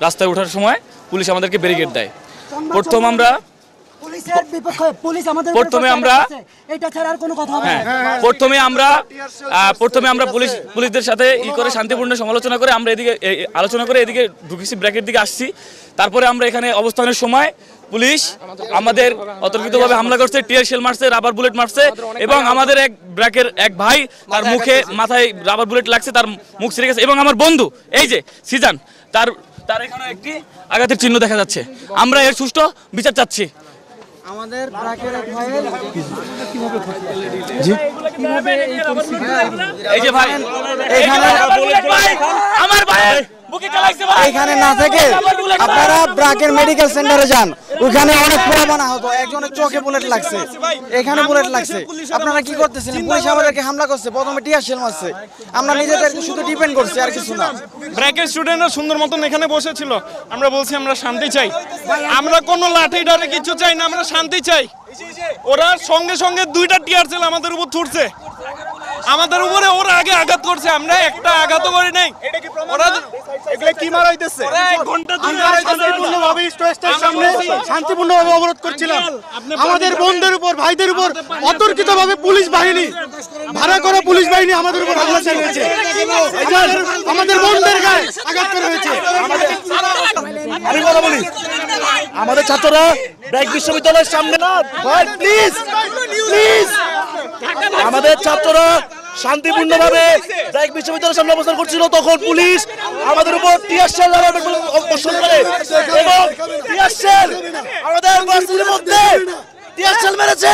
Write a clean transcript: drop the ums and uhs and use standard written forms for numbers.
রাস্তায় ওঠার সময় পুলিশ আমাদেরকে ব্যারিকেড দেয়। প্রথমে আমরা পুলিশদের সাথে করে শান্তিপূর্ণ সমালোচনা করে আমরা এদিকে আলোচনা করে এদিকে ঢুকেছি, ব্র্যাকের দিকে আসছি। তারপরে আমরা এখানে অবস্থানের সময় পুলিশ আমাদের অতর্কিতভাবে হামলা করছে, টিয়ার শেল মারছে, রাবার বুলেট মারছে এবং আমাদের এক ব্র্যাকের এক ভাই তার মুখে মাথায় রাবার বুলেট লাগছে, তার মুখ ছিঁড়ে গেছে এবং আমার বন্ধু এই যে সিজান তার এখানে একটি আঘাতের চিহ্ন দেখা যাচ্ছে। আমরা এর সুষ্ঠু বিচার চাচ্ছি। আমাদের ব্র্যাকের এক ভাইয়ের এই যে ভাই আমার ভাই এখানে না থেকে আপনারা ব্র্যাকের মেডিকেল সেন্টারে যান, ওখানে অনেক প্রমাণ আহত, একজনের চোখে বুলেট লাগছে, এখানে বুলেট লাগছে। আপনারা কি করতেছিলেন? পুলিশ আমাদেরকে হামলা করছে, প্রথমে টিয়ার শেল মারছে। আমরা নিজেদেরকে শুধু ডিপেন্ড করছি, আর কিছু না। ব্র্যাকের স্টুডেন্টরা সুন্দর মতন এখানে বসেছিল, আমরা বলছি আমরা শান্তি চাই, আমরা কোনো লাঠি ডারে কিছু চাই না, আমরা শান্তি চাই। ওরা সঙ্গে সঙ্গে 2টা টিয়ার শেল আমাদের উপর ছুটছে, আমাদের উপরে ওরা আগে আঘাত করছে, আমরা একটা আঘাত করি নাই। ওরা এগুলা কি মারা হইতেছে? এক ঘন্টা ধরে শান্তিপূর্ণভাবে স্টেজের সামনে শান্তিপূর্ণভাবে অবরোধ করছিলাম। আমাদের বোনদের উপর, ভাইদের উপর অতর্কিতভাবে পুলিশ বাহিনী, ভাড়া করা পুলিশ বাহিনী আমাদের উপর হামলা চালিয়েছে, আমাদের বোনদের গায়ে আঘাত করা হয়েছে। আমি কথা বলি, আমাদের ছাত্ররা ব্র্যাক বিশ্ববিদ্যালয়ের সামনে না ভাই, প্লিজ প্লিজ, আমাদের ছাত্ররা শান্তিপূর্ণভাবে ব্র্যাক বিশ্ববিদ্যালয়ের সামনে অবস্থান করছিল, তখন পুলিশ আমাদের উপর টিয়ার শেল বর্ষণ করে এবং টিয়ার শেল আমাদের বাসের মধ্যে টিয়ার শেল মেরেছে।